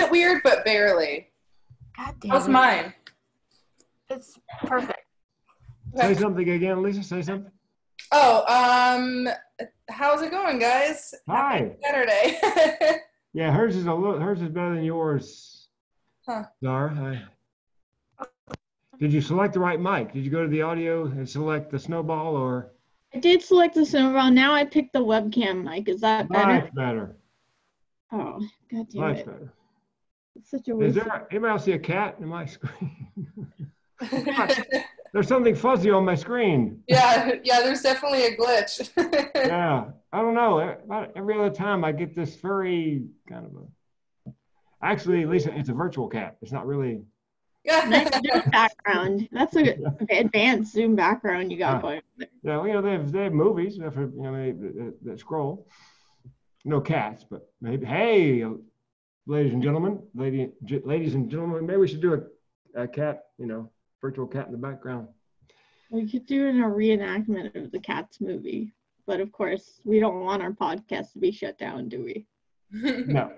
bit weird, but barely. God damn How's it. mine? It's perfect. Say something again, Lisa. Say something. Oh, how's it going, guys? Hi. Happy Saturday. Yeah, hers is better than yours. Huh. Zara. Did you select the right mic? Did you go to the audio and select the snowball or? I did select the snowball. Now I picked the webcam mic. Is that better? Much better. Oh, God damn Much it. better. It's such a Is waste. there anybody else see a cat in my screen? There's something fuzzy on my screen. Yeah, there's definitely a glitch. Yeah, I don't know. About every other time I get this furry kind of a. Actually, Lisa, it's a virtual cat. It's not really. Nice Zoom background. That's a good, advanced Zoom background you got going on there. Yeah, well, you know, they have movies that that scroll. No cats, but maybe. Hey, ladies and gentlemen, ladies and gentlemen, maybe we should do a cat, virtual cat in the background. We could do a reenactment of the Cats movie, but of course, we don't want our podcast to be shut down, do we? No.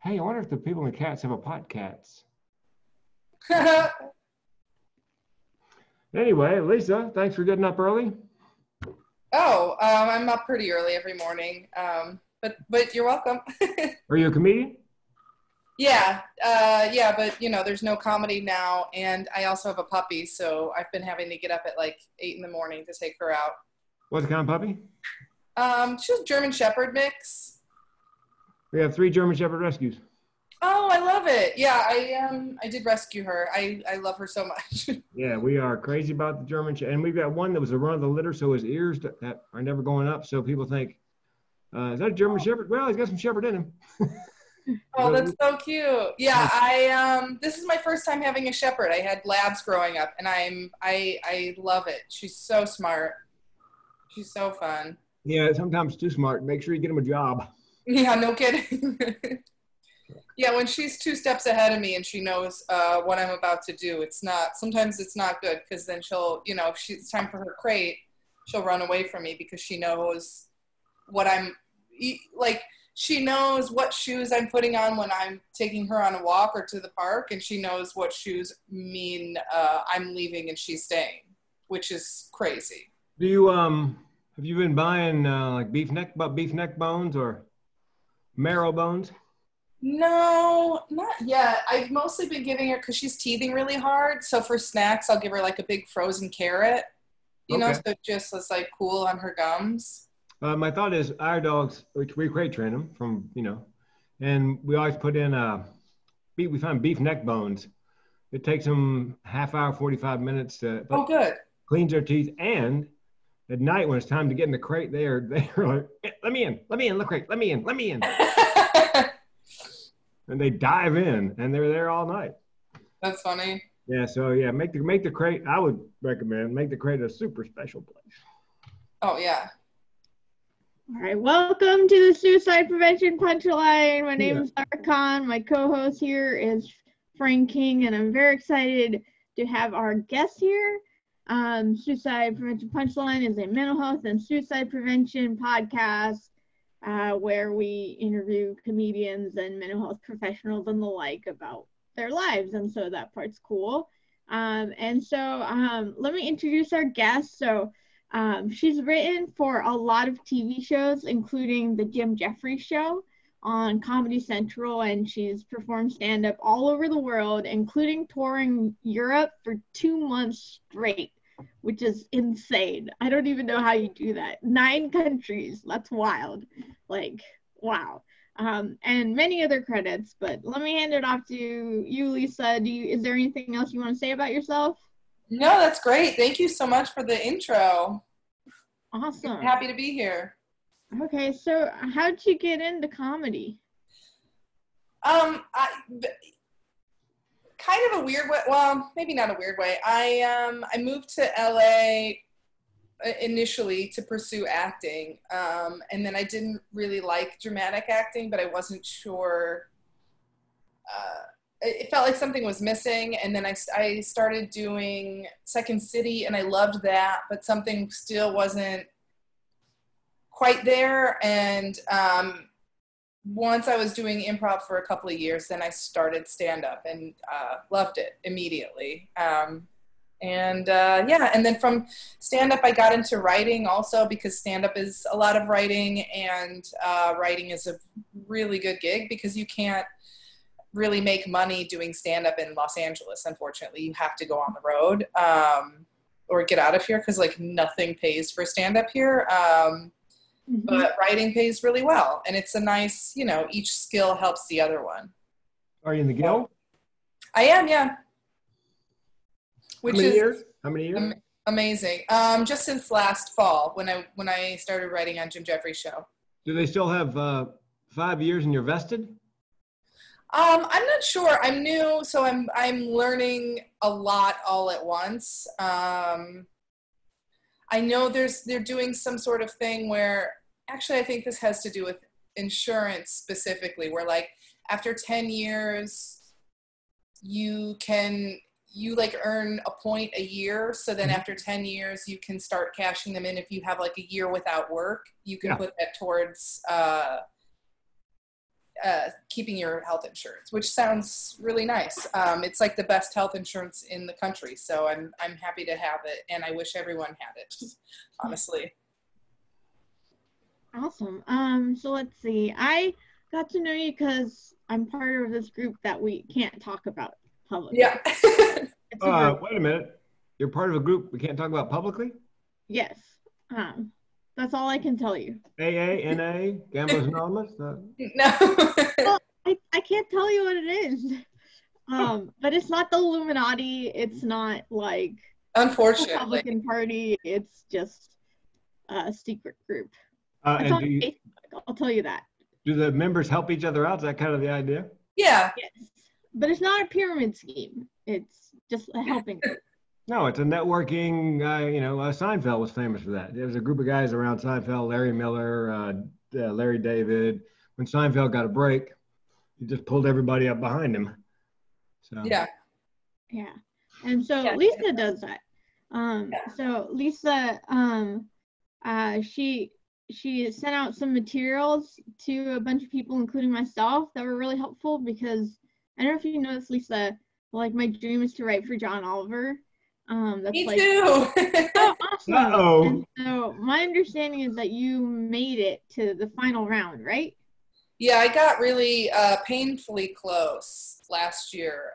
Hey, I wonder if the people in the Cats have a podcast. Anyway, Lisa, thanks for getting up early. Oh, I'm up pretty early every morning, but you're welcome. Are you a comedian? Yeah, but there's no comedy now, and I also have a puppy, so I've been having to get up at like 8 in the morning to take her out. What kind of puppy? She's a German Shepherd mix. We have 3 German Shepherd rescues. Oh, I love it. Yeah, I did rescue her. I love her so much. Yeah, we are crazy about the German Shepherd, and we've got one that was a run of the litter, so his ears that are never going up, so people think, is that a German Shepherd? Well, he's got some Shepherd in him. Oh, that's so cute. Yeah, this is my first time having a Shepherd. I had Labs growing up, and I love it. She's so smart. She's so fun. Yeah, sometimes too smart. Make sure you get him a job. Yeah, no kidding. Yeah, when she's 2 steps ahead of me and she knows what I'm about to do, sometimes it's not good, because then she'll, if it's time for her crate, she'll run away from me because she knows what she knows what shoes I'm putting on when I'm taking her on a walk or to the park, and she knows what shoes mean I'm leaving and she's staying, which is crazy. Do you have you been buying like beef neck bones or marrow bones? No, not yet. I've mostly been giving her, because she's teething really hard, so for snacks I'll give her like a big frozen carrot, so it just is like cool on her gums. My thought is our dogs, which we crate train them from, and we always put in we find beef neck bones. It takes them half hour, 45 minutes to good. Cleans their teeth, and at night when it's time to get in the crate, they're like, let me in, the crate, let me in. And they dive in, and they're there all night. That's funny. Yeah, so yeah, make the crate. I would recommend make the crate a super special place. Oh yeah. All right, welcome to the Suicide Prevention Punchline. My name is Zara Khan. My co-host here is Frank King, and I'm very excited to have our guest here. Suicide Prevention Punchline is a mental health and suicide prevention podcast where we interview comedians and mental health professionals and the like about their lives, and so that part's cool. Let me introduce our guest. So she's written for a lot of TV shows, including the Jim Jeffries Show on Comedy Central, and she's performed stand-up all over the world, including touring Europe for 2 months straight, which is insane. I don't even know how you do that. 9 countries. That's wild. Like, wow. And many other credits, but let me hand it off to you, Lisa. Is there anything else you want to say about yourself? No, that's great. Thank you so much for the intro. Awesome. I'm happy to be here. Okay, so how'd you get into comedy? Kind of a weird way. Well, maybe not a weird way. I moved to LA initially to pursue acting, and then I didn't really like dramatic acting, but I wasn't sure. It felt like something was missing, and then I started doing Second City, and I loved that, but something still wasn't quite there, and once I was doing improv for a couple of years, then I started stand-up and loved it immediately. And then from stand-up, I got into writing also, because stand-up is a lot of writing, and writing is a really good gig because you can't really make money doing stand-up in Los Angeles, unfortunately. You have to go on the road or get out of here, because like nothing pays for stand-up here. But writing pays really well, and it's a nice, each skill helps the other one. Are you in the Guild? I am, yeah. Which How many is years? How many years? Amazing. Just since last fall, when I started writing on Jim Jeffries' show. Do they still have 5 years and you're vested? I'm not sure. I'm new, so I'm learning a lot all at once. I know they're doing some sort of thing where, actually, I think this has to do with insurance specifically, where like after 10 years, you like earn a point a year. So then after 10 years, you can start cashing them in. If you have like a year without work, you can put that towards keeping your health insurance, which sounds really nice. It's like the best health insurance in the country. So I'm happy to have it, and I wish everyone had it, honestly. Awesome. So let's see. I got to know you because I'm part of this group that we can't talk about publicly. Yeah. Wait a minute. You're part of a group we can't talk about publicly? Yes. That's all I can tell you. AA, NA, Gamblers Anonymous? No. Well, I can't tell you what it is. But it's not the Illuminati. It's not like Unfortunately. Republican Party. It's just a secret group. It's And on Facebook. I'll tell you that. do the members help each other out? Is that kind of the idea? Yeah. Yes. But it's not a pyramid scheme. It's just a helping group. No, it's a networking, Seinfeld was famous for that. There was a group of guys around Seinfeld, Larry Miller, Larry David. When Seinfeld got a break, he just pulled everybody up behind him. So Yeah. Yeah. And so Lisa does that. So Lisa, she sent out some materials to a bunch of people, including myself, that were really helpful because I don't know if you know this, Lisa, like my dream is to write for John Oliver. That's Me like, too. oh, awesome. Uh-oh. And so my understanding is that you made it to the final round, right? Yeah, I got really painfully close last year,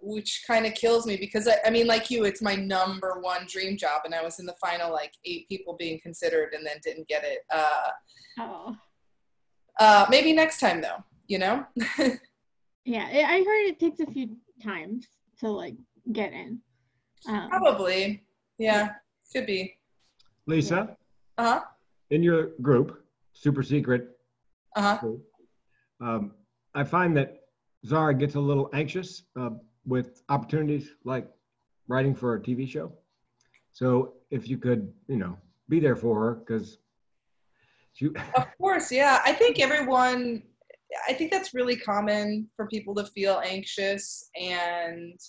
which kind of kills me because, I mean, like you, it's my number one dream job, and I was in the final, like, 8 people being considered and then didn't get it. Maybe next time, though, Yeah. I heard it takes a few times to, like, get in. Probably. Yeah, could be. Lisa, Uh-huh. in your group, super secret, Uh-huh. I find that Zara gets a little anxious with opportunities like writing for a TV show. So if you could, be there for her, because Of course, yeah. I think that's really common for people to feel anxious. And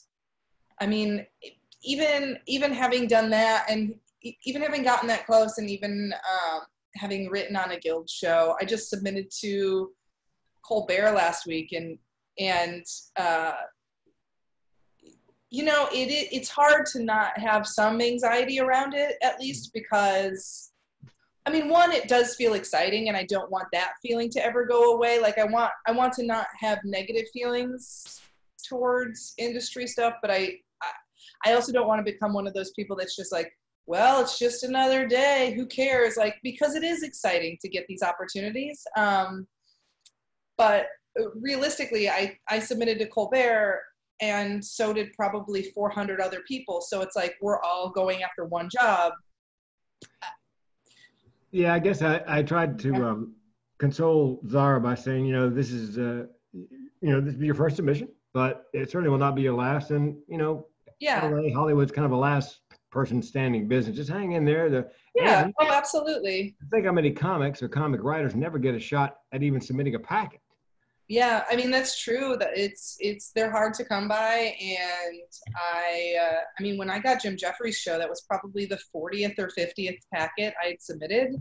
I mean, even having done that, and even having gotten that close, and even having written on a Guild show, I just submitted to Colbert last week, and it's hard to not have some anxiety around it, at least, because I mean, one, it does feel exciting, and I don't want that feeling to ever go away. Like I want to not have negative feelings towards industry stuff, but I also don't want to become one of those people that's just like, well, it's just another day, who cares? Like, because it is exciting to get these opportunities. But realistically, I submitted to Colbert, and so did probably 400 other people. So it's like, we're all going after one job. Yeah, I guess I tried to console Zara by saying, this is, this is your first submission, but it certainly will not be your last. And, Yeah. LA, Hollywood's kind of a last person standing business. Just hang in there. Yeah. Oh, absolutely. Think how many comics or comic writers never get a shot at even submitting a packet. Yeah, I mean, that's true. That they're hard to come by. And I mean, when I got Jim Jeffries' show, that was probably the 40th or 50th packet I had submitted.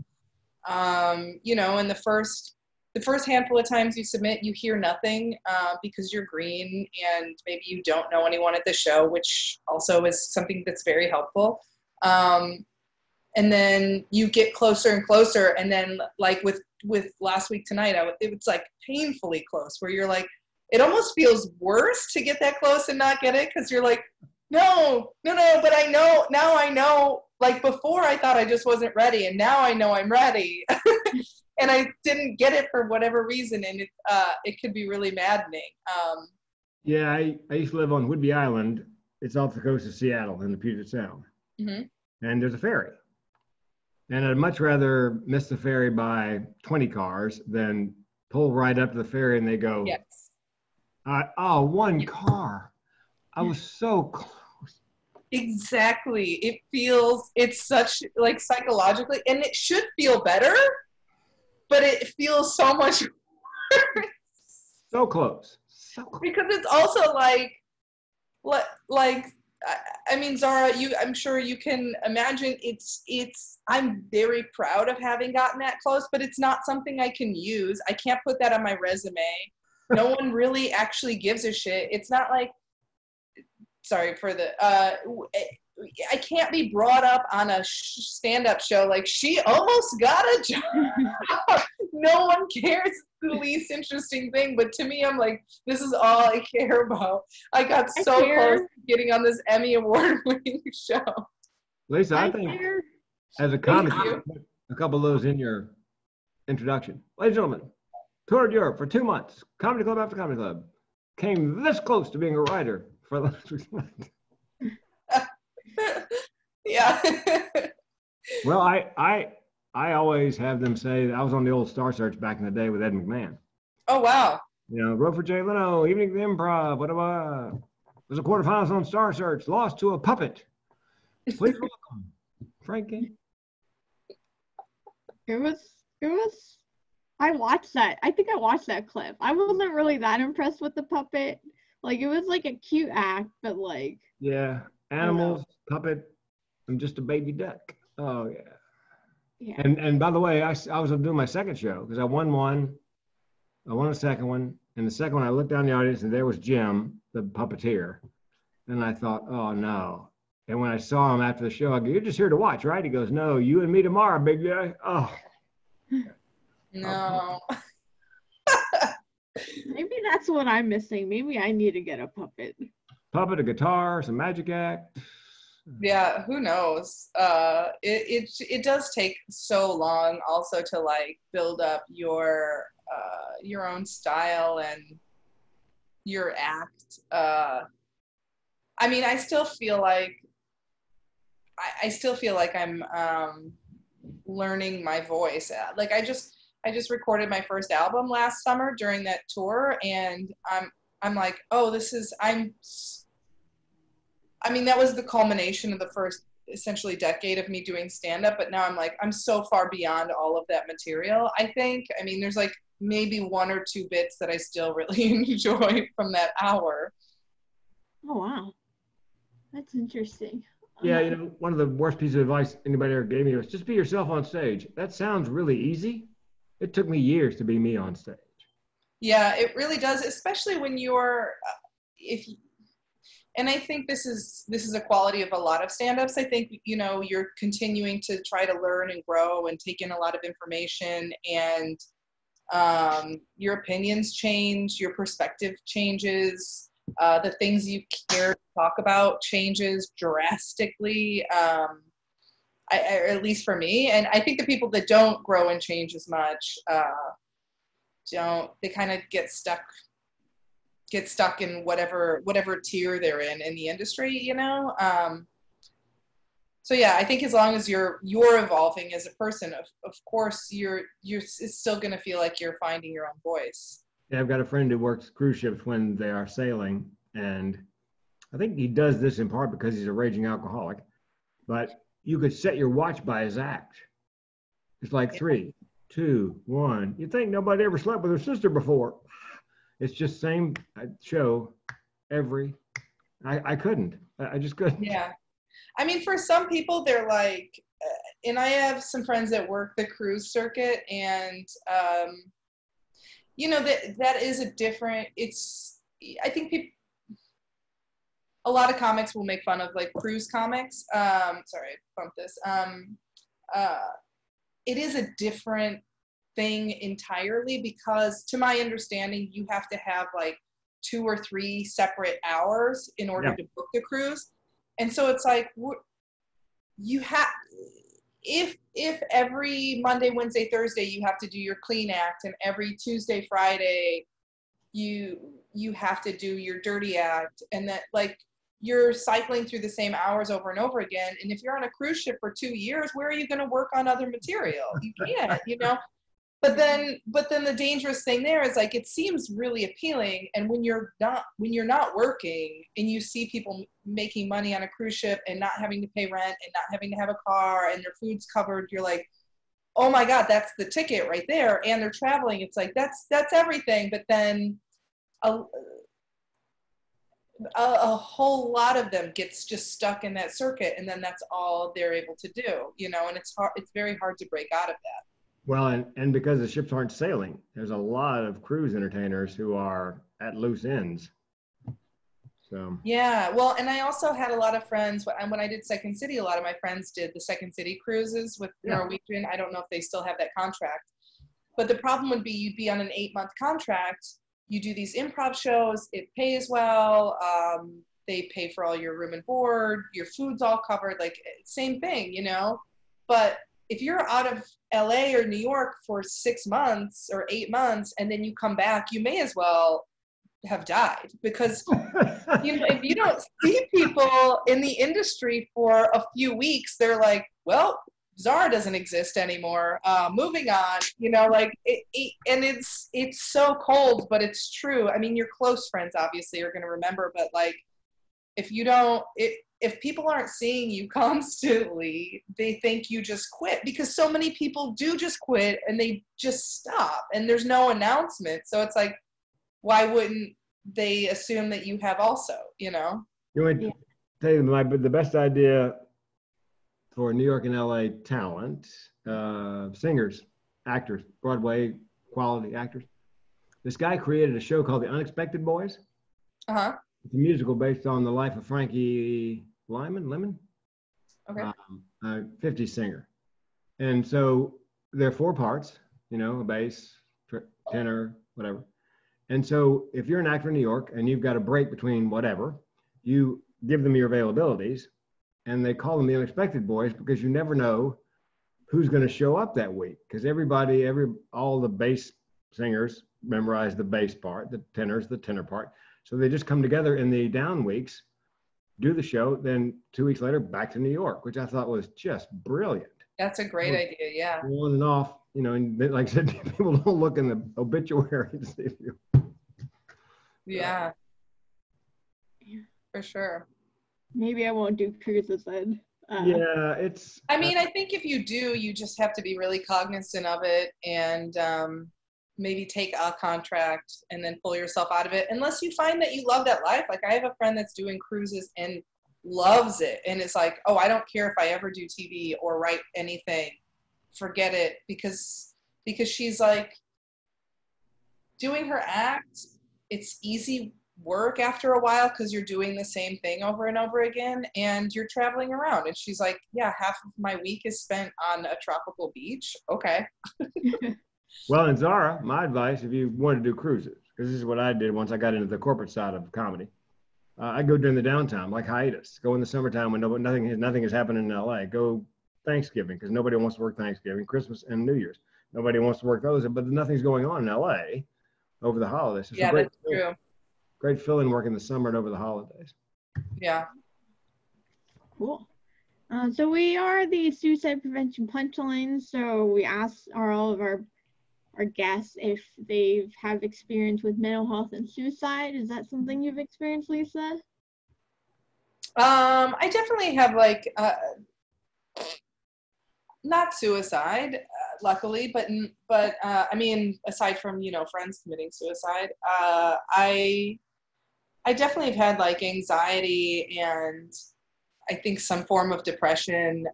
And the first the first handful of times you submit, you hear nothing because you're green and maybe you don't know anyone at the show, which also is something that's very helpful. And then you get closer and closer. And then like with last week tonight, it was like painfully close where you're like, it almost feels worse to get that close and not get it. Cause you're like, no, but I know, like before I thought I just wasn't ready. And now I know I'm ready. And I didn't get it for whatever reason. And it could be really maddening. Yeah. I used to live on Whidbey Island. It's off the coast of Seattle in the Puget Sound. Mm-hmm. And there's a ferry. And I'd much rather miss the ferry by 20 cars than pull right up to the ferry and they go, yes. One car. I was so close. Exactly. It's such like psychologically, and it should feel better, but it feels so much worse. So close. Because it's also like I mean, Zara, I'm sure you can imagine I'm very proud of having gotten that close, but it's not something I can use. I can't put that on my resume. No one really actually gives a shit. It's not like, sorry for the, I can't be brought up on a stand-up show like she almost got a job. No one cares. It's the least interesting thing, but to me, I'm like, this is all I care about. I got so close to getting on this Emmy award-winning show. Lisa, I think as a comic, a couple of those in your introduction. Ladies and gentlemen, toured Europe for 2 months, comedy club after comedy club. Came this close to being a writer for last week's night. Yeah. Well, I always have them say that I was on the old Star Search back in the day with Ed McMahon. Oh, wow. You know, wrote for Jay Leno, Evening at the Improv, whatever. Was a quarterfinals on Star Search, lost to a puppet. Please welcome Frankie. It was, I watched that. I think I watched that clip. I wasn't really that impressed with the puppet. Like, it was like a cute act, but like. Yeah, animals, puppet, I'm just a baby duck. Oh, yeah. Yeah. And by the way, I was doing my second show because I won one. I won a second one. And the second one, I looked down the audience and there was Jim, the puppeteer. And I thought, oh, no. And when I saw him after the show, I go, you're just here to watch, right? He goes, no, you and me tomorrow, big guy. Oh. No. Maybe that's what I'm missing. Maybe I need to get a puppet. Puppet, a guitar, some magic act. Yeah, who knows? It does take so long also to like build up your own style and your act. I mean, I still feel like I'm learning my voice. Like I just recorded my first album last summer during that tour, and I'm like, oh, I mean, that was the culmination of the first essentially decade of me doing stand-up, but now I'm like, I'm so far beyond all of that material, I think. I mean, there's like maybe 1 or 2 bits that I still really enjoy from that hour. Oh, wow. That's interesting. Yeah, you know, one of the worst pieces of advice anybody ever gave me was just be yourself on stage. That sounds really easy. It took me years to be me on stage. Yeah, it really does, especially when you're, and I think this is a quality of a lot of stand-ups. I think, you know, you're continuing to try to learn and grow and take in a lot of information, and your opinions change, your perspective changes, the things you care to talk about changes drastically, at least for me. And I think the people that don't grow and change as much, they kind of get stuck in whatever tier they're in the industry, you know? So yeah, I think as long as you're evolving as a person, of course it's still going to feel like you're finding your own voice. Yeah, I've got a friend who works cruise ships when they are sailing, and I think he does this in part because he's a raging alcoholic, but you could set your watch by his act. It's like 3, 2, 1. You think nobody ever slept with her sister before. It's just same show every, I couldn't. I just couldn't. Yeah. I mean, for some people, they're like, and I have some friends that work the cruise circuit, and you know, that is a different, I think a lot of comics will make fun of like cruise comics. Sorry, I bumped this. It is a different thing entirely because to my understanding, you have to have like 2 or 3 separate hours in order to book the cruise. And so it's like, you have, if every Monday, Wednesday, Thursday, you have to do your clean act, and every Tuesday, Friday, you have to do your dirty act, and that like you're cycling through the same hours over and over again. And if you're on a cruise ship for 2 years, where are you going to work on other material? You can't, you know. But then the dangerous thing there is like it seems really appealing, and when you're not working and you see people making money on a cruise ship and not having to pay rent and not having to have a car and their food's covered, you're like, oh my God, that's the ticket right there. And they're traveling. It's like that's everything. But then a whole lot of them gets just stuck in that circuit, and then that's all they're able to do, you know. And it's very hard to break out of that. Well, and because the ships aren't sailing, there's a lot of cruise entertainers who are at loose ends. So yeah, well, and I also had a lot of friends when I did Second City. A lot of my friends did the Second City cruises with Norwegian. I don't know if they still have that contract, but the problem would be you'd be on an 8-month contract. You do these improv shows. It pays well. They pay for all your room and board. Your food's all covered. Like same thing, you know. But if you're out of LA or New York for 6 months or 8 months and then you come back, you may as well have died, because you know, if you don't see people in the industry for a few weeks, they're like, well, Zara doesn't exist anymore. Moving on, you know, like and it's so cold, but it's true. I mean, your close friends obviously are going to remember, but like if people aren't seeing you constantly, they think you just quit, because so many people do just quit and they just stop and there's no announcement. So it's like, why wouldn't they assume that you have also, you know? you would tell you the best idea for New York and LA talent, singers, actors, Broadway quality actors. This guy created a show called The Unexpected Boys. Uh-huh. It's a musical based on the life of Frankie Lemon, Okay. 50s singer. And so there are 4 parts, you know, a bass, tenor, whatever. And so if you're an actor in New York and you've got a break between whatever, you give them your availabilities, and they call them the Unexpected Boys because you never know who's going to show up that week, because all the bass singers memorize the bass part, the tenors, the tenor part. So they just come together in the down weeks, do the show, then 2 weeks later, back to New York, which I thought was just brilliant. That's a great idea, yeah. On and off, you know, and like I said, people don't look in the obituary to see if you. Yeah. For sure. Maybe I won't do cruises then. Yeah, it's. I mean, I think if you do, you just have to be really cognizant of it, and maybe take a contract and then pull yourself out of it, unless you find that you love that life. Like I have a friend that's doing cruises and loves it, and it's like, oh, I don't care if I ever do TV or write anything, forget it, because she's like doing her act. It's easy work after a while because you're doing the same thing over and over again, and you're traveling around. And she's like, yeah, half of my week is spent on a tropical beach. Okay. Well, and Zara, my advice, if you want to do cruises, because this is what I did once I got into the corporate side of comedy, I go during the downtime, like hiatus. Go in the summertime when nothing is happening in LA. Go Thanksgiving, because nobody wants to work Thanksgiving, Christmas, and New Year's. Nobody wants to work those, but nothing's going on in LA over the holidays. It's that's true. Great fill-in work in the summer and over the holidays. Yeah. Cool. So we are the Suicide Prevention Punchline. So we ask all of our guests if they have experience with mental health and suicide. Is that something you've experienced, Lisa? I definitely have, like, not suicide, luckily, but I mean, aside from, you know, friends committing suicide, I definitely have had like anxiety and I think some form of depression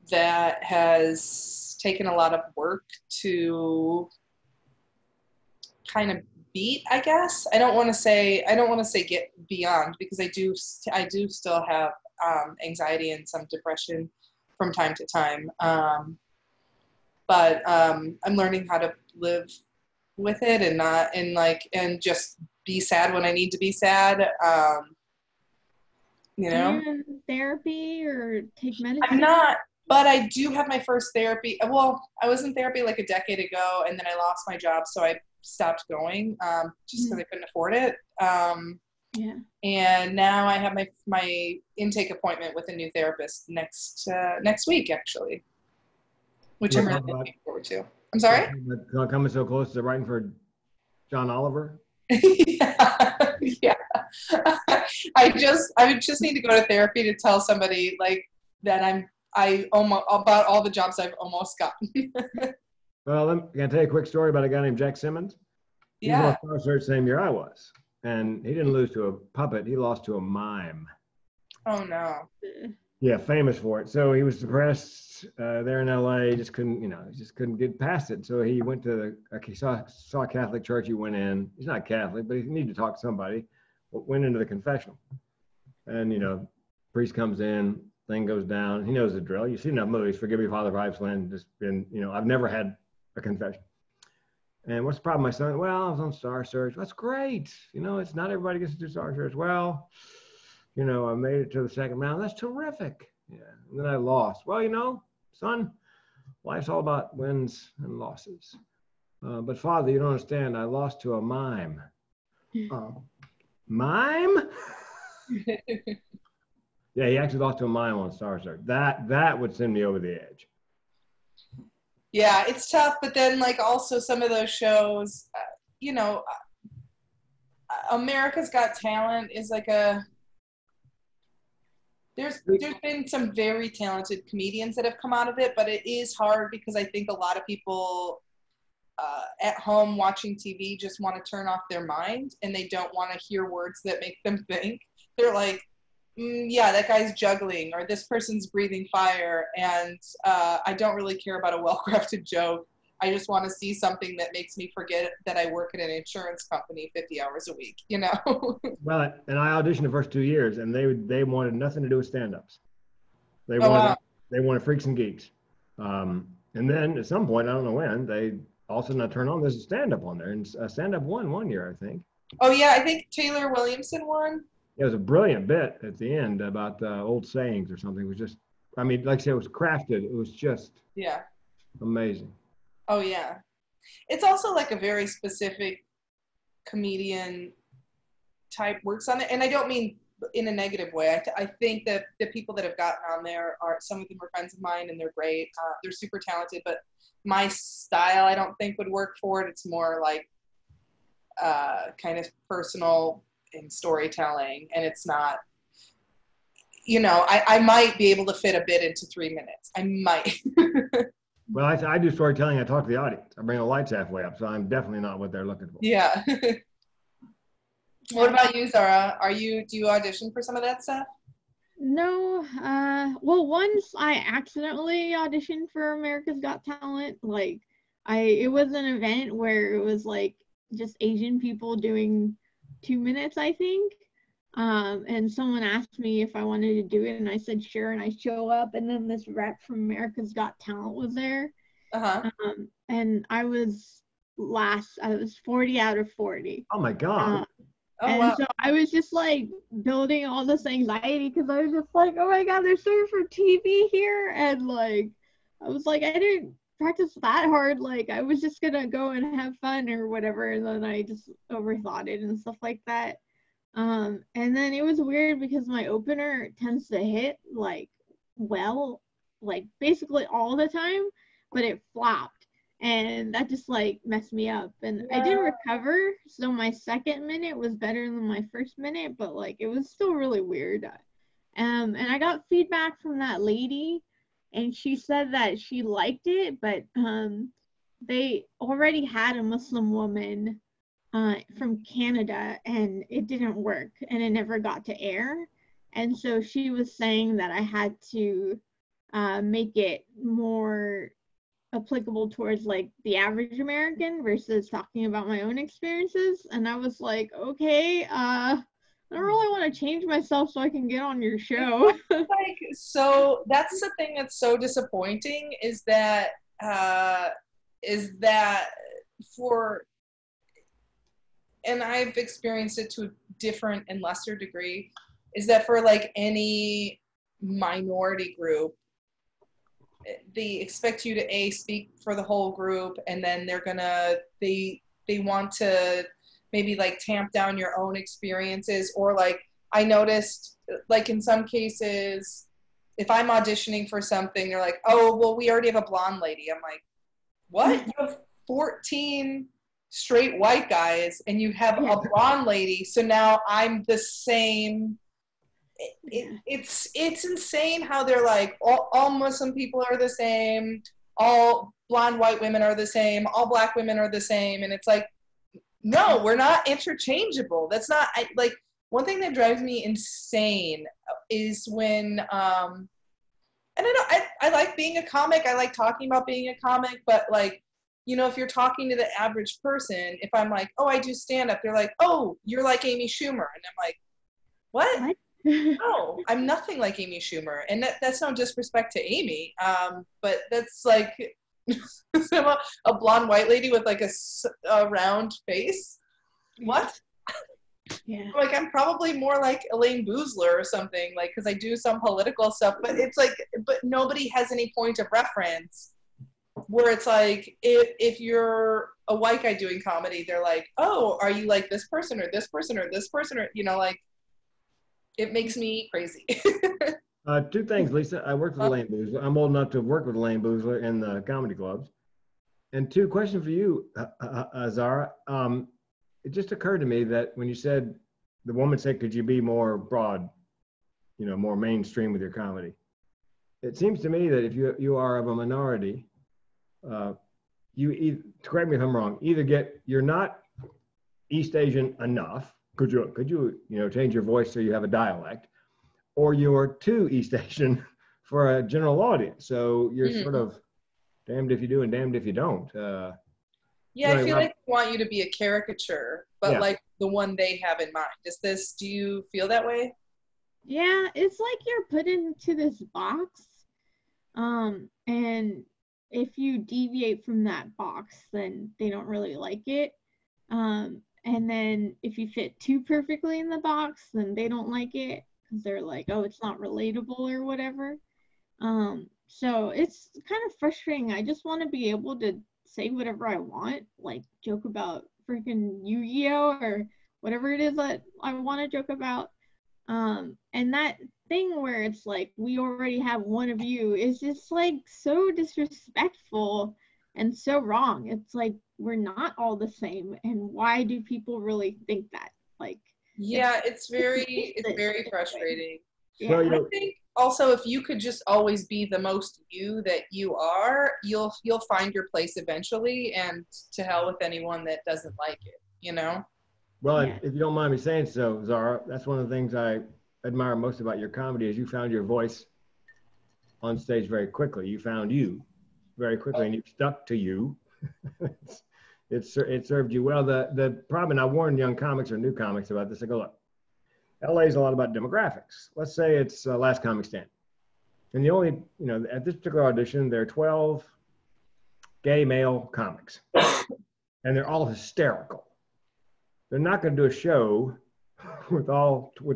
that has taken a lot of work to kind of beat, I guess. I don't want to say get beyond, because I do still have anxiety and some depression from time to time. But I'm learning how to live with it and just be sad when I need to be sad. You know, do you in therapy or take medicine? I'm not, but I do have my first therapy. Well, I was in therapy like a decade ago, and then I lost my job, so I stopped going just because I couldn't afford it. Yeah. And now I have my intake appointment with a new therapist next week, actually, which I'm really looking forward to. I'm sorry? Coming so close to writing for John Oliver? Yeah. I just need to go to therapy to tell somebody like that I almost about all the jobs I've almost gotten. Well, I'm going to tell you a quick story about a guy named Jack Simmons. He was on Star Search the same year I was. And he didn't lose to a puppet. He lost to a mime. Oh, no. Yeah, famous for it. So he was depressed there in LA. Just couldn't get past it. So he went to he saw a Catholic church. He went in. He's not Catholic, but he needed to talk to somebody. Went into the confessional. And, priest comes in, thing goes down. He knows the drill. You've seen enough movies. Forgive me, Father, if I've sinned. Just been, I've never had a confession. And what's the problem, my son? Well, I was on Star Search. That's great. It's not everybody gets to do Star Search. Well, I made it to the second round. That's terrific. Yeah. And then I lost. Well, son, life's all about wins and losses. But Father, you don't understand. I lost to a mime. Mime? Yeah, he actually lost to a mime on Star Search. That would send me over the edge. Yeah, it's tough, but then also some of those shows, America's Got Talent is there's been some very talented comedians that have come out of it, but it is hard because I think a lot of people at home watching TV just want to turn off their mind, and they don't want to hear words that make them think. They're like, yeah, that guy's juggling, or this person's breathing fire, and I don't really care about a well-crafted joke. I just want to see something that makes me forget that I work at an insurance company 50 hours a week, Well, and I auditioned the first 2 years, and they wanted nothing to do with stand-ups. They wanted freaks and geeks. And then at some point, I don't know when, they all of a sudden I turn on, there's a stand-up on there, and stand-up won 1 year, I think. Oh yeah, I think Taylor Williamson won. It was a brilliant bit at the end about old sayings or something. It was just, like I said, it was crafted. It was just amazing. Oh, yeah. It's also a very specific comedian type works on it. And I don't mean in a negative way. I think that the people that have gotten on there some of them are friends of mine, and they're great. They're super talented, but my style I don't think would work for it. It's more kind of personal in storytelling, and it's not, I might be able to fit a bit into 3 minutes. I might. Well, I do storytelling. I talk to the audience. I bring the lights halfway up, so I'm definitely not what they're looking for. Yeah. What about you, Zara? Do you audition for some of that stuff? No. Well, once I accidentally auditioned for America's Got Talent. It was an event where it was just Asian people doing 2 minutes, I think. And someone asked me if I wanted to do it, and I said sure, and I show up, and then this rep from America's Got Talent was there. And I was last. I was 40 out of 40. Oh my God. Wow. So I was just building all this anxiety because I was just oh my God, they're serving for TV here, and I was I didn't practice that hard. I was just gonna go and have fun or whatever, and then I just overthought it and stuff like that. And then it was weird because my opener tends to hit basically all the time, but it flopped, and that just messed me up. And I did recover, so my second minute was better than my first minute, but it was still really weird. And I got feedback from that lady, and she said that she liked it, but they already had a Muslim woman from Canada, and it didn't work, and it never got to air. And so she was saying that I had to make it more applicable towards like the average American versus talking about my own experiences. And I was like, okay, I don't really want to change myself so I can get on your show. Like, so that's the thing that's so disappointing is that for, and I've experienced it to a different and lesser degree, is that for like any minority group, they expect you to speak for the whole group, and then they want to maybe like tamp down your own experiences, or like I noticed like in some cases if I'm auditioning for something, they're like, oh well, we already have a blonde lady. I'm like, what? You have 14 straight white guys and you have a blonde lady, so now I'm the same. It's insane how they're like all Muslim people are the same, all blonde white women are the same, all black women are the same, and it's like, no, we're not interchangeable. That's not like one thing that drives me insane is when and I like being a comic, I like talking about being a comic, but like, you know, if you're talking to the average person, if I'm like, oh, I do stand up, they're like, oh, you're like Amy Schumer, and I'm like, what? No, I'm nothing like Amy Schumer, and that's no disrespect to Amy, but that's like a blonde white lady with like a round face. What? Yeah. Like I'm probably more like Elaine Boozler or something, like because I do some political stuff, but it's like, but nobody has any point of reference. Where it's like if you're a white guy doing comedy, they're like, oh, are you like this person or this person or this person, or you know, like. It makes me crazy. Two things, Lisa. I worked with Elaine Boozler. I'm old enough to have worked with Elaine Boozler in the comedy clubs. And two, question for you, Zara. It just occurred to me that when you said, the woman said, could you be more broad, you know, more mainstream with your comedy? It seems to me that if you are of a minority, correct me if I'm wrong, you're not East Asian enough. Could you change your voice so you have a dialect, or you're too East Asian for a general audience? So you're sort of damned if you do and damned if you don't. Yeah, I feel like they want you to be a caricature, but like the one they have in mind. Do you feel that way? Yeah, it's like you're put into this box, and if you deviate from that box, then they don't really like it. And then if you fit too perfectly in the box, then they don't like it because they're like, oh, it's not relatable or whatever. So it's kind of frustrating. I just want to be able to say whatever I want, like joke about freaking Yu-Gi-Oh or whatever it is that I want to joke about. And that thing where it's like, we already have one of you is just like so disrespectful and so wrong. It's like, we're not all the same, and why do people really think that? Like, yeah, it's very frustrating. Yeah. I think also if you could just always be the most you that you are, you'll find your place eventually, and to hell with anyone that doesn't like it, you know? Well, if you don't mind me saying so, Zara, that's one of the things I admire most about your comedy is you found your voice on stage very quickly. You found you very quickly, and you stuck to you. It served you well. The problem, and I warn young comics or new comics about this, I go, look, LA is a lot about demographics. Let's say it's Last Comic Stand. And the only, at this particular audition, there are 12 gay male comics. And they're all hysterical. They're not going to do a show with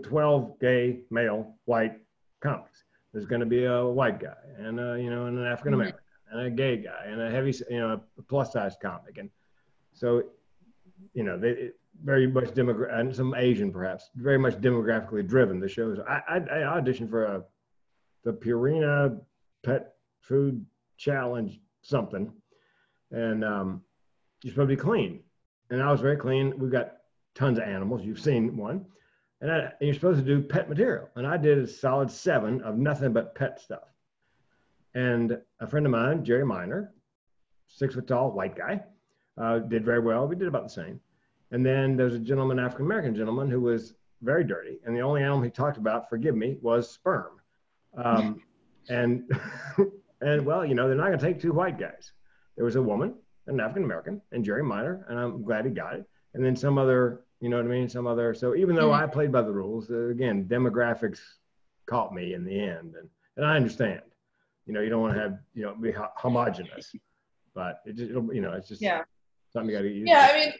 12 gay male white comics. There's going to be a white guy and an African American and a gay guy and a heavy, a plus size comic. And so, they very much and some Asian perhaps, very much demographically driven. The shows. I auditioned for the Purina Pet Food Challenge something, and you're supposed to be clean, and I was very clean. We've got tons of animals. You've seen one, and you're supposed to do pet material, and I did a solid 7 of nothing but pet stuff. And a friend of mine, Jerry Minor, 6 foot tall, white guy, did very well. We did about the same. And then there's a gentleman, African-American gentleman, who was very dirty. And the only animal he talked about, forgive me, was sperm. And well, they're not going to take 2 white guys. there was a woman, an African American, and Jerry Minor, and I'm glad he got it. And then some other, you know what I mean? Some other. So even though I played by the rules, again, demographics caught me in the end, and I understand. You know, you don't want to have, you know, be homogenous, but it'll, you know, it's just something you got to use. Yeah, I mean,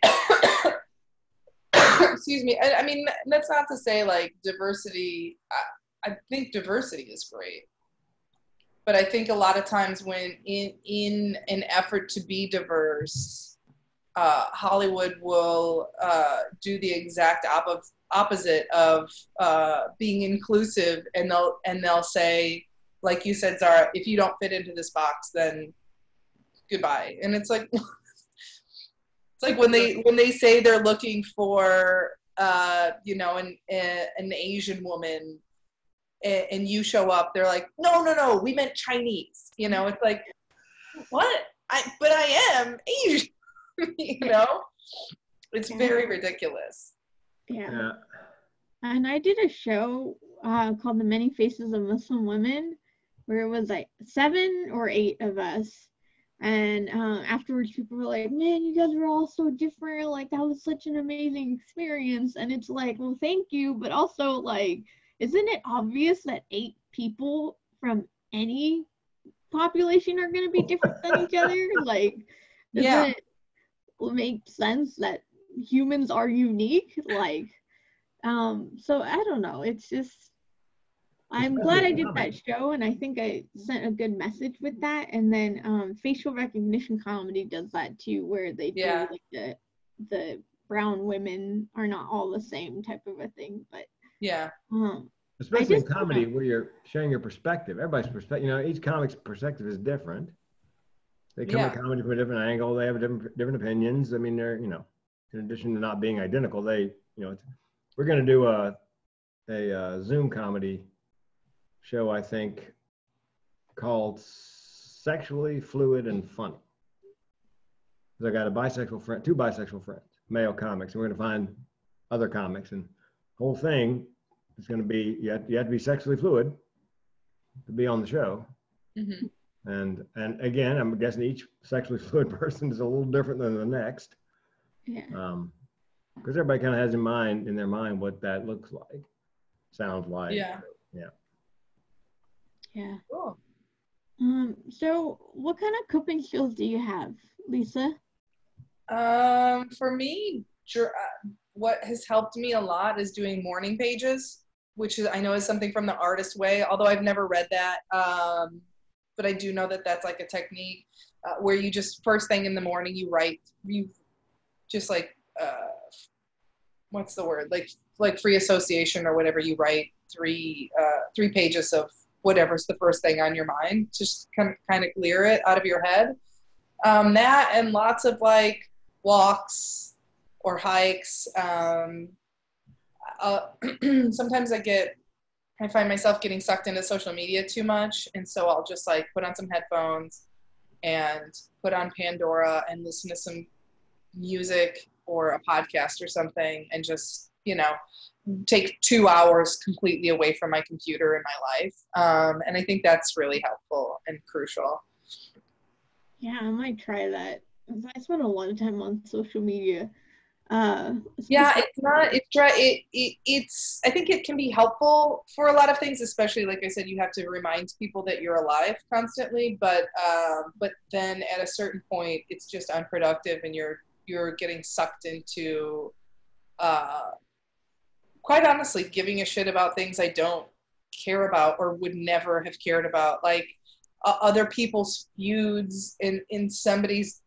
excuse me. I mean, that's not to say like diversity. I think diversity is great, but I think a lot of times when in an effort to be diverse, Hollywood will do the exact opposite of being inclusive, and they'll say, like you said, Zara, if you don't fit into this box, then goodbye. And it's like it's like when they say they're looking for you know, an Asian woman, and you show up, they're like, no, we meant Chinese. You know, it's like, what? But I am Asian. You know, it's very ridiculous. Yeah. And I did a show called The Many Faces of Muslim Women, where it was like 7 or 8 of us. And afterwards, people were like, man, you guys were all so different. Like, that was such an amazing experience. And it's like, well, thank you. But also, like, isn't it obvious that 8 people from any population are going to be different than each other? Like, doesn't it make sense that humans are unique? Like, so I don't know. It's just, I'm glad I did that show, and I think I sent a good message with that. And then facial recognition comedy does that too, where they do like the brown women are not all the same type of a thing. But especially in comedy where you're sharing your perspective. Everybody's perspective, you know, each comic's perspective is different. They come at comedy from a different angle. They have different opinions. I mean, they're, you know, in addition to not being identical, they, you know, we're going to do a Zoom comedy show, I think, called Sexually Fluid and Funny. I got a bisexual friend, 2 bisexual friends, male comics, and we're going to find other comics, and the whole thing is going to be, you have to be sexually fluid to be on the show. Mm-hmm. And again, I'm guessing each sexually fluid person is a little different than the next. Yeah. Because everybody kind of has in their mind what that looks like, sounds like. Yeah. Yeah. Cool. So what kind of coping skills do you have, Lisa? For me, what has helped me a lot is doing morning pages, which is, I know is something from the Artist Way, although I've never read that. But I do know that that's like a technique where you just first thing in the morning, you just like, what's the word? Like free association or whatever, you write 3 pages of whatever's the first thing on your mind, just kind of clear it out of your head. That and lots of like walks or hikes. Sometimes I find myself getting sucked into social media too much. And so I'll just like put on some headphones and put on Pandora and listen to some music or a podcast or something, and just, you know, take 2 hours completely away from my computer in my life. And I think that's really helpful and crucial. Yeah, I might try that. I spend a lot of time on social media. It's I think it can be helpful for a lot of things, especially like I said, you have to remind people that you're alive constantly, but then at a certain point it's just unproductive, and you're getting sucked into quite honestly giving a shit about things I don't care about or would never have cared about, like other people's feuds, in somebody's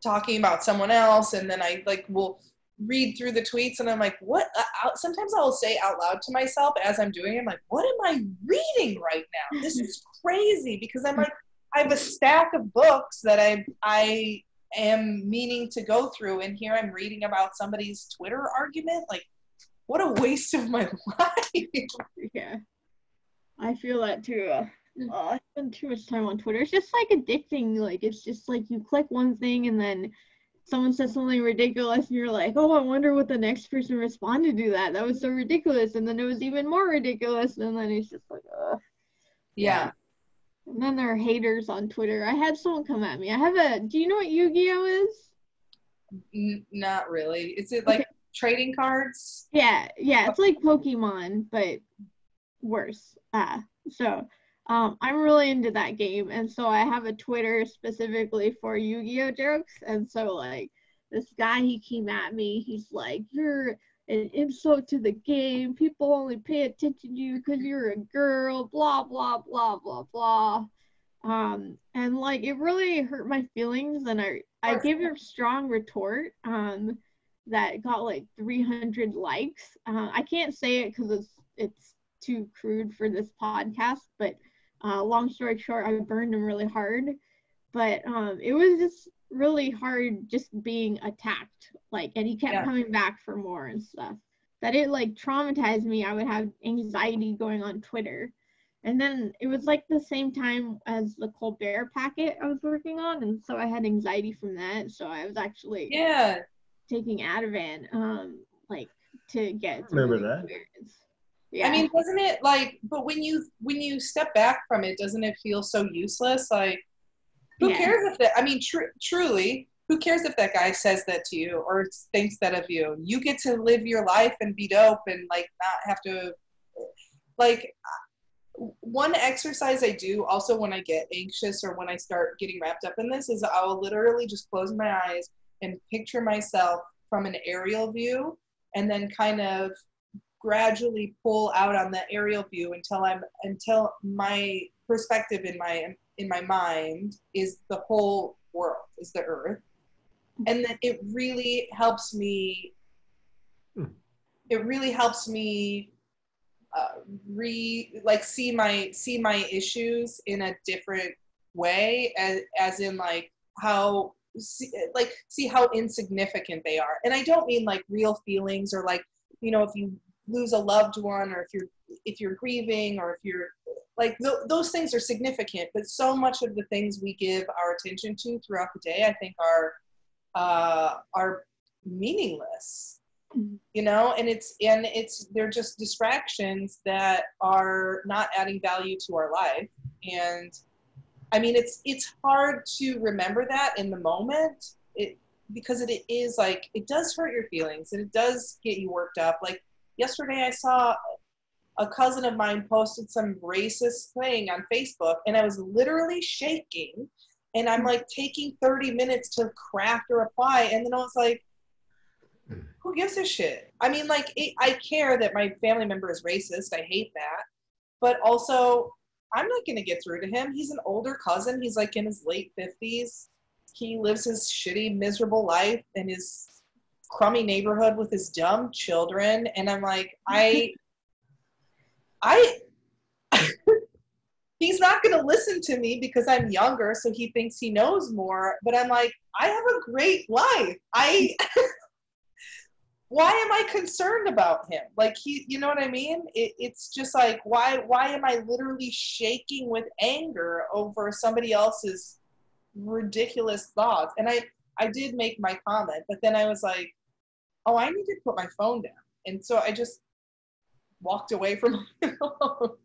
talking about someone else, and then I like will read through the tweets and I'm like, what? Sometimes I'll say out loud to myself as I'm doing it, I'm like, what am I reading right now? This is crazy, because I'm like, I have a stack of books that I am meaning to go through, and here I'm reading about somebody's Twitter argument. Like, what a waste of my life. Yeah, I feel that too. I spend too much time on Twitter. It's just like addicting. Like, it's just like you click one thing and then someone says something ridiculous and you're like, oh, I wonder what the next person responded to that. That was so ridiculous. And then it was even more ridiculous. And then it's just like, yeah. And then there are haters on Twitter. I had someone come at me. Do you know what Yu-Gi-Oh is? Not really. Is it like trading cards? Yeah, it's like Pokemon, but worse. I'm really into that game, and so I have a Twitter specifically for Yu-Gi-Oh jokes, and so like this guy, he came at me, he's like, you're an insult to the game, people only pay attention to you because you're a girl, blah blah blah blah blah. And like it really hurt my feelings, and I gave him a strong retort that got like 300 likes. I can't say it because it's too crude for this podcast, but long story short, I burned him really hard. But it was just really hard just being attacked, like, and he kept coming back for more and stuff, that it like traumatized me. I would have anxiety going on Twitter. And then it was like the same time as the Colbert packet I was working on, and so I had anxiety from that, so I was actually taking Ativan like to get through. Remember that? Yeah. I mean, doesn't it like, but when you step back from it, doesn't it feel so useless? Like, who cares if that, I mean, truly, who cares if that guy says that to you or thinks that of you? You get to live your life and be dope and like not have to, like, one exercise I do also when I get anxious or when I start getting wrapped up in this is I'll literally just close my eyes and picture myself from an aerial view and then kind of gradually pull out on the aerial view until my perspective in my mind is the whole world, is the earth. And then it really helps me see my issues in a different way, as in like see how insignificant they are. And I don't mean like real feelings or like, you know, if you lose a loved one or if you're grieving or if you're like those things are significant, but so much of the things we give our attention to throughout the day I think are meaningless, you know, and they're just distractions that are not adding value to our life. And I mean it's hard to remember that in the moment, because it is like it does hurt your feelings and it does get you worked up. Like yesterday I saw a cousin of mine posted some racist thing on Facebook and I was literally shaking and I'm like taking 30 minutes to craft a reply, and then I was like, who gives a shit? I mean, like, I care that my family member is racist. I hate that. But also, I'm not going to get through to him. He's an older cousin. He's like in his late 50s. He lives his shitty, miserable life in his crummy neighborhood with his dumb children. And I'm like, he's not going to listen to me because I'm younger, so he thinks he knows more. But I'm like, I have a great life. Why am I concerned about him? Like, you know what I mean? It's just like, why am I literally shaking with anger over somebody else's ridiculous thoughts? And I did make my comment, but then I was like, oh, I need to put my phone down. And so I just walked away from my phone.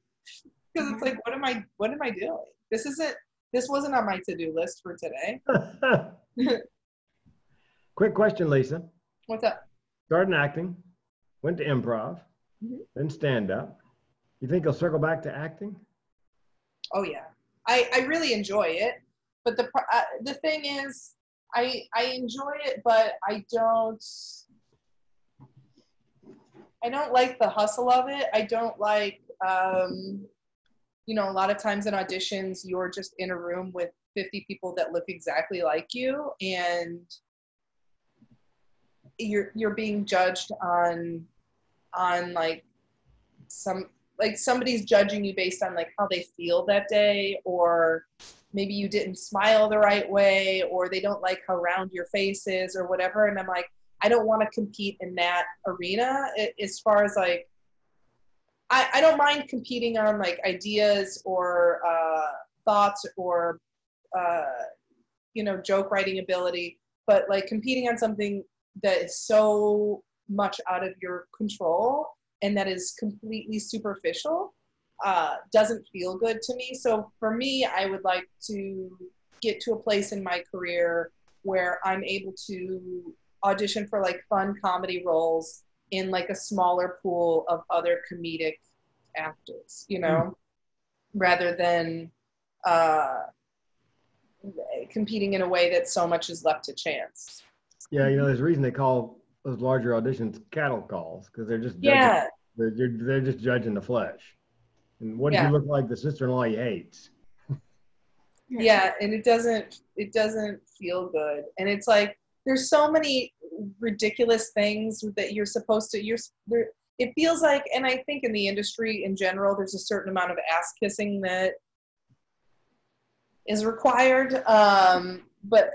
Because it's like, what am I doing? This wasn't on my to-do list for today. Quick question, Lisa. What's up? Started in acting, went to improv, then stand-up. You think you'll circle back to acting? Oh yeah, I really enjoy it, but the thing is, I enjoy it, but I don't like the hustle of it. I don't like, you know, a lot of times in auditions, you're just in a room with 50 people that look exactly like you, and you're being judged on like somebody's judging you based on like how they feel that day, or maybe you didn't smile the right way, or they don't like how round your face is or whatever. And I'm like, I don't want to compete in that arena. As far as like, I don't mind competing on like ideas or thoughts or you know, joke writing ability, but like competing on something that is so much out of your control and that is completely superficial, doesn't feel good to me. So for me, I would like to get to a place in my career where I'm able to audition for like fun comedy roles in like a smaller pool of other comedic actors, you know, rather than competing in a way that so much is left to chance. Yeah, there's a reason they call those larger auditions cattle calls, because they're just judging, Yeah. they're just judging the flesh. And what if you look like the sister-in-law he hates? Yeah, and it doesn't feel good. And it's like there's so many ridiculous things that you're supposed to it feels like, and I think in the industry in general there's a certain amount of ass kissing that is required, but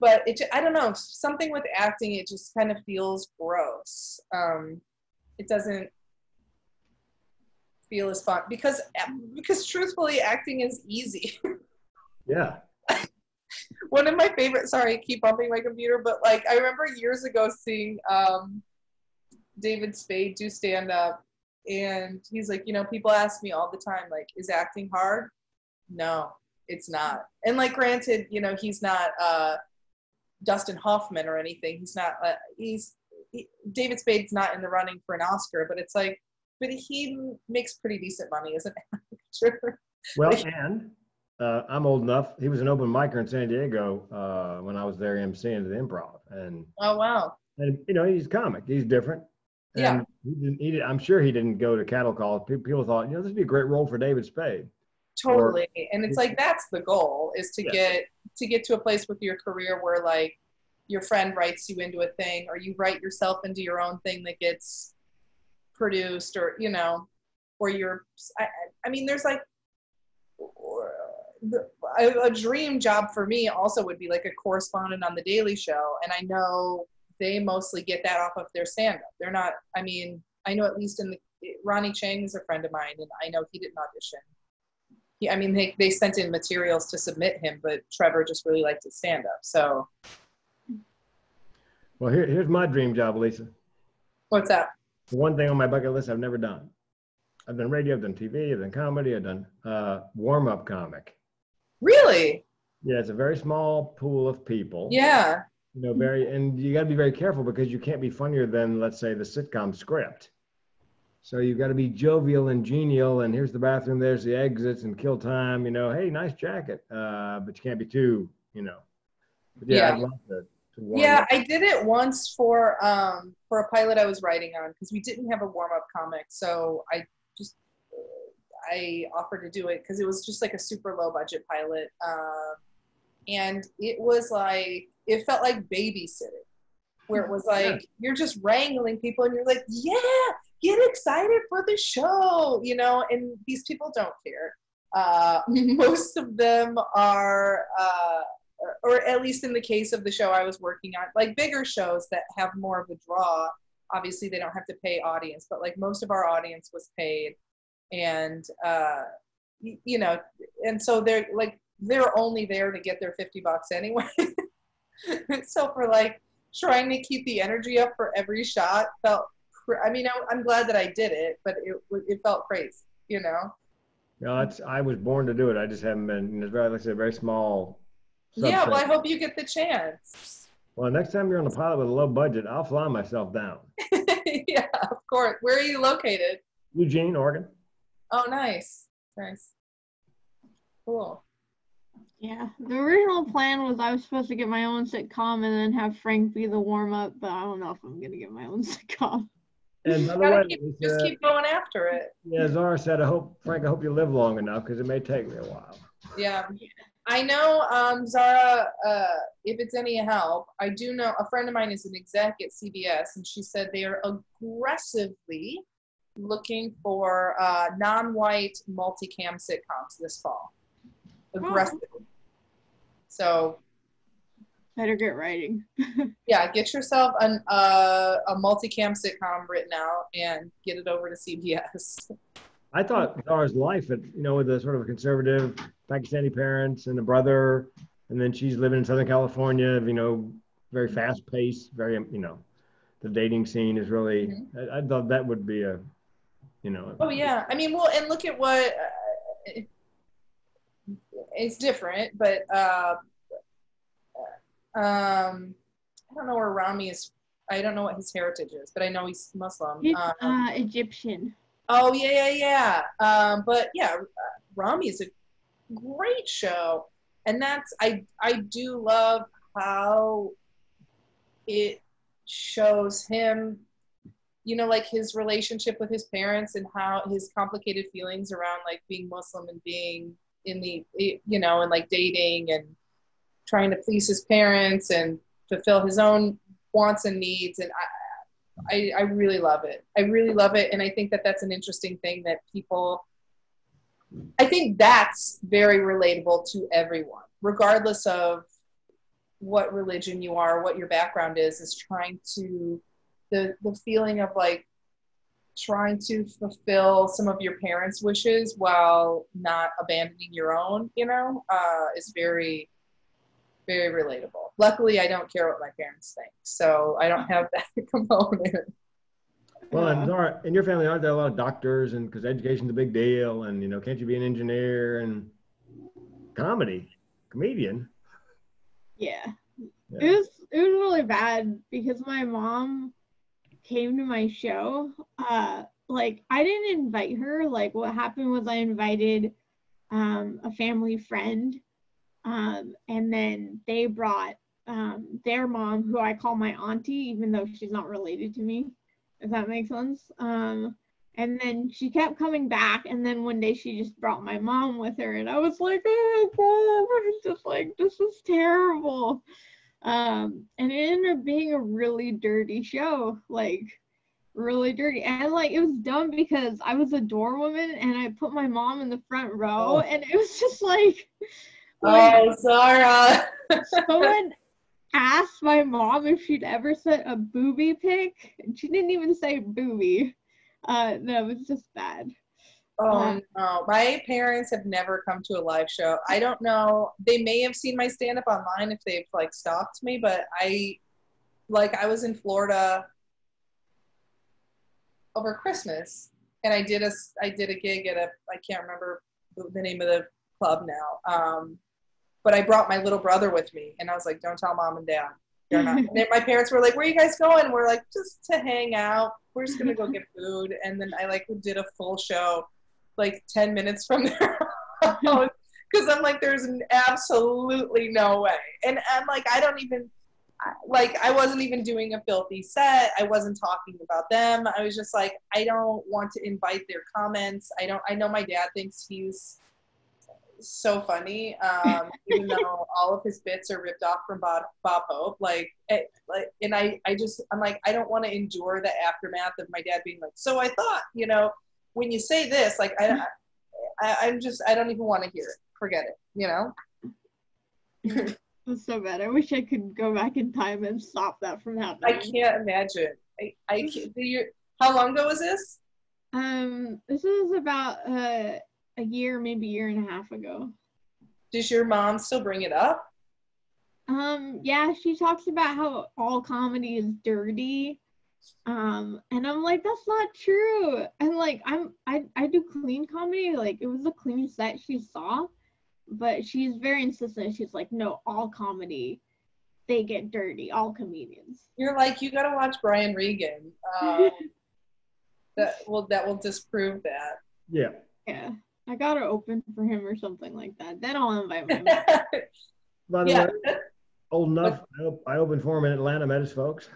I don't know, something with acting, it just kind of feels gross. It doesn't feel as fun because truthfully acting is easy. Yeah. One of my favorite, sorry, I keep bumping my computer, but like I remember years ago seeing David Spade do stand up, and he's like, people ask me all the time, like, is acting hard? No, it's not. And like, granted, he's not Dustin Hoffman or anything. He's not, David Spade's not in the running for an Oscar, but it's like, but he makes pretty decent money as an actor. Well, and I'm old enough. He was an open micer in San Diego when I was there emceeing the Improv. And oh, wow. And he's a comic. He's different. And yeah. I'm sure he didn't go to cattle calls. People thought, this would be a great role for David Spade. Totally. And it's like, that's the goal, is to get to a place with your career where like your friend writes you into a thing, or you write yourself into your own thing that gets produced, or, or you're, I mean, there's like, a dream job for me also would be like a correspondent on The Daily Show. And I know they mostly get that off of their stand-up. They're not, I mean, I know at least Ronnie Chang is a friend of mine, and I know he didn't audition. They sent in materials to submit him, but Trevor just really liked his stand-up. So. Well, here's my dream job, Lisa. What's that? The one thing on my bucket list I've never done. I've done radio, I've done TV, I've done comedy, I've done warm-up comic. Really? Yeah, it's a very small pool of people. Yeah. And you got to be very careful, because you can't be funnier than, let's say, the sitcom script. So you've got to be jovial and genial, and here's the bathroom, there's the exits, and kill time, hey, nice jacket. But you can't be too, But yeah, I'd love to warm up. I did it once for a pilot I was writing on, because we didn't have a warm-up comic. So I offered to do it because it was just like a super low budget pilot. And it was like, it felt like babysitting, where it was like, you're just wrangling people and you're like, yeah, get excited for the show, and these people don't care. Most of them are, or at least in the case of the show I was working on, like bigger shows that have more of a draw, obviously they don't have to pay audience, but like most of our audience was paid. And, and so they're only there to get their $50 anyway. So for like trying to keep the energy up for every shot I'm glad that I did it, but it felt crazy, No, I was born to do it. I just haven't been, like I said, very small. Yeah, well, I hope you get the chance. Well, next time you're on the pilot with a low budget, I'll fly myself down. Yeah, of course. Where are you located? Eugene, Oregon. Oh, nice. Nice. Cool. Yeah, the original plan was I was supposed to get my own sitcom and then have Frank be the warm-up, but I don't know if I'm going to get my own sitcom. And by the way, just keep going after it. Yeah, Zara said, Frank, I hope you live long enough, because it may take me a while. Yeah. I know, Zara, if it's any help, I do know a friend of mine is an exec at CBS, and she said they are aggressively looking for non-white multicam sitcoms this fall. Aggressive. So better get writing. Yeah, get yourself a multicam sitcom written out and get it over to CBS. I thought Zara's life, with a sort of conservative Pakistani parents and a brother, and then she's living in Southern California, very fast paced, very, the dating scene is really, I thought that would be you know. Oh yeah, I mean, well, and look at what it's different, but I don't know where Rami is. I don't know what his heritage is, but I know he's Muslim. It's Egyptian. Oh yeah. But yeah, Rami is a great show, and that's I do love how it shows him, you know, like his relationship with his parents and how his complicated feelings around like being Muslim and being in the, you know, and like dating and trying to please his parents and fulfill his own wants and needs. And I really love it. I really love it. And I think that that's an interesting thing that people, I think that's very relatable to everyone, regardless of what religion you are, what your background is trying to, the feeling of like trying to fulfill some of your parents' wishes while not abandoning your own, you know, is very, very relatable. Luckily, I don't care what my parents think, so I don't have that component. Well, and Zara, in your family, aren't there a lot of doctors? And because education's a big deal, and you know, can't you be an engineer and comedian? Yeah. It was really bad because my mom came to my show. Like I didn't invite her. Like what happened was I invited a family friend, and then they brought their mom, who I call my auntie, even though she's not related to me, if that makes sense. And then she kept coming back, and then one day she just brought my mom with her, and I was like, oh my god, it's just like, this is terrible. And it ended up being a really dirty show, like really dirty. And like it was dumb because I was a door woman and I put my mom in the front row, and it was just like Oh, Zara. someone asked my mom if she'd ever sent a booby pic, and she didn't even say booby. No, it was just bad. Oh no, my parents have never come to a live show. I don't know. They may have seen my stand-up online if they've like stalked me, but I was in Florida over Christmas, and I did a gig at I can't remember the name of the club now. But I brought my little brother with me, and I was like, don't tell mom and dad. They're not. And then my parents were like, where are you guys going? We're like, just to hang out. We're just gonna go get food. And then I like did a full show, like 10 minutes from their house, because I'm like, there's absolutely no way. And I'm like, I wasn't even doing a filthy set. I wasn't talking about them. I was just like, I don't want to invite their comments. I know my dad thinks he's so funny, even though all of his bits are ripped off from Bob Hope. And I'm like, I don't want to endure the aftermath of my dad being like, so I thought, you know, when you say this, like, I don't even want to hear it. Forget it, you know? That's so bad. I wish I could go back in time and stop that from happening. I can't imagine. I can't, how long ago was this? This was about a year, maybe a year and a half ago. Does your mom still bring it up? Yeah, she talks about how all comedy is dirty. And I'm like, that's not true. And like I do clean comedy, like it was a clean set she saw, but she's very insistent. She's like, no, all comedy, they get dirty, all comedians. You're like, you gotta watch Brian Regan. That will disprove that. Yeah. Yeah. I gotta open for him or something like that. Then I'll invite my By the way, old enough, I opened for him in Atlanta, met his folks.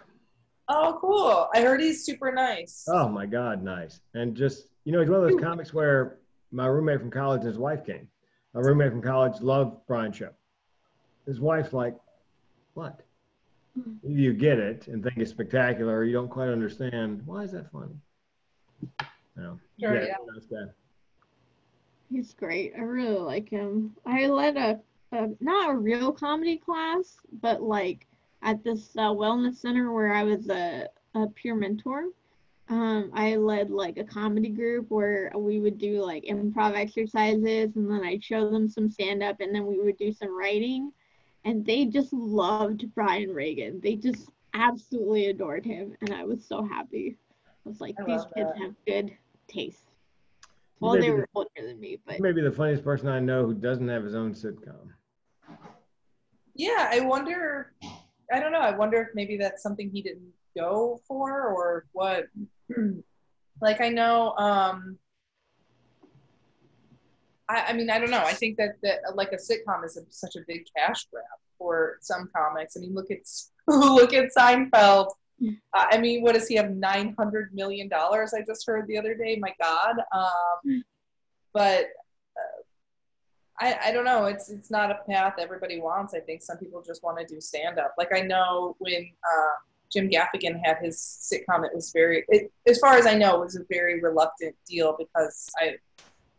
Oh, cool. I heard he's super nice. Oh my God, nice. And just, you know, he's one of those comics where my roommate from college and his wife came. My roommate from college loved Brian's show. His wife's like, what? Either you get it and think it's spectacular, or you don't quite understand, why is that funny? No. Sure, yeah. That's bad. He's great. I really like him. I led a not a real comedy class, but like at this wellness center where I was a peer mentor. I led like a comedy group where we would do like improv exercises, and then I'd show them some stand-up, and then we would do some writing. And they just loved Brian Regan. They just absolutely adored him, and I was so happy. I was like, these kids have taste. You Well, may they be were older than me, but You may be the funniest person I know who doesn't have his own sitcom. Yeah, I wonder. I don't know. I wonder if maybe that's something he didn't go for or what. Like I know. I mean, I don't know. I think that like a sitcom is such a big cash grab for some comics. I mean, look at look at Seinfeld. I mean, what does he have? $900 million. I just heard the other day. My God. But I don't know. It's not a path everybody wants. I think some people just want to do stand up. Like I know when Jim Gaffigan had his sitcom, it was as far as I know, it was a very reluctant deal because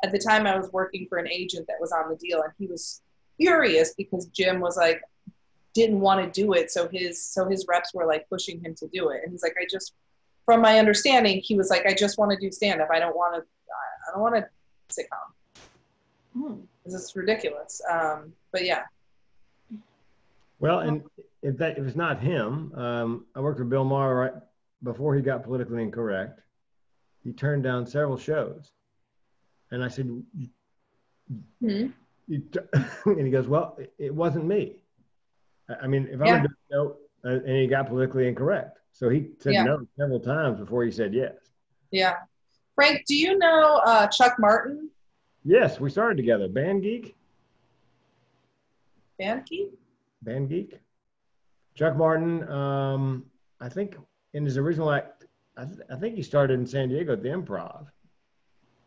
at the time I was working for an agent that was on the deal, and he was furious because Jim was like didn't want to do it, so his reps were like pushing him to do it, and he's like, from my understanding, he was like, I just want to do stand up. I don't want a sitcom. Because it's ridiculous. But yeah. Well, and if it's not him, I worked with Bill Maher right before he got politically incorrect. He turned down several shows, and I said, and he goes, well, it wasn't me. I mean, if I would do and he got politically incorrect, so he said no several times before he said yes. Yeah. Frank, do you know Chuck Martin? Yes, we started together. Band Geek. Band Geek? Band Geek. Chuck Martin, I think in his original act, I think he started in San Diego at the Improv.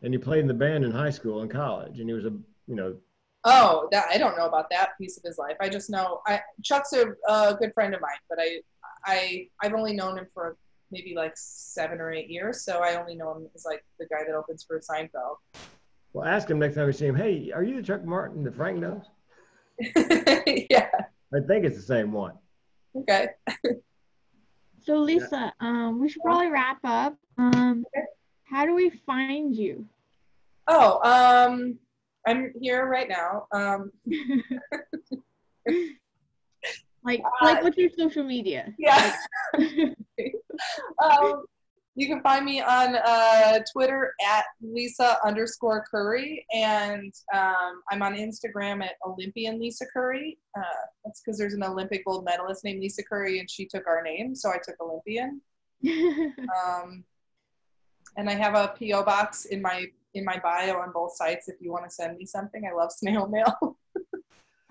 And he played in the band in high school and college. And he was Oh, I don't know about that piece of his life. I just know Chuck's a good friend of mine, but I've only known him for maybe like 7 or 8 years. So I only know him as like the guy that opens for Seinfeld. Well, ask him next time you see him, hey, are you the Chuck Martin that Frank knows? Yeah. I think it's the same one. Okay. So Lisa, we should probably wrap up. How do we find you? Oh, I'm here right now. Like what's your social media? Yeah. You can find me on Twitter at Lisa_Curry, and I'm on Instagram at Olympian Lisa Curry. That's because there's an Olympic gold medalist named Lisa Curry, and she took our name, so I took Olympian. And I have a P.O. box in my bio on both sites if you want to send me something. I love snail mail.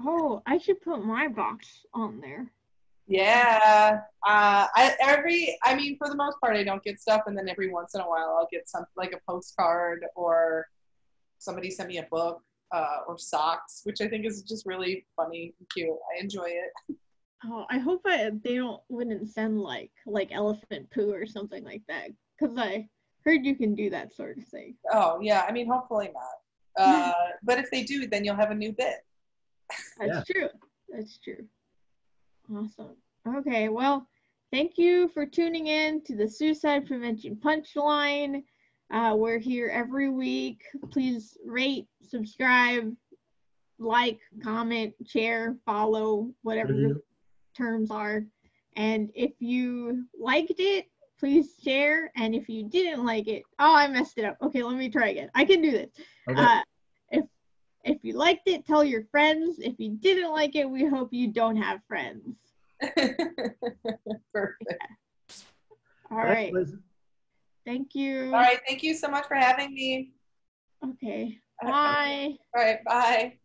Oh, I should put my box on there. Yeah. I mean, for the most part, I don't get stuff, and then every once in a while, I'll get something like a postcard or somebody sent me a book or socks, which I think is just really funny and cute. I enjoy it. Oh, I hope they wouldn't send like elephant poo or something like that, because I heard you can do that sort of thing. Oh yeah, I mean, hopefully not. But if they do, then you'll have a new bit. That's true. That's true. Awesome. Okay, well, thank you for tuning in to the Suicide Prevention Punchline. We're here every week. Please rate, subscribe, like, comment, share, follow, whatever the terms are. And if you liked it, please share. And if you didn't like it, oh, I messed it up. Okay, let me try again. I can do this. Okay. If you liked it, tell your friends. If you didn't like it, we hope you don't have friends. Perfect. Yeah. All right. Thank you. All right. Thank you so much for having me. Okay. Bye. All right. Bye.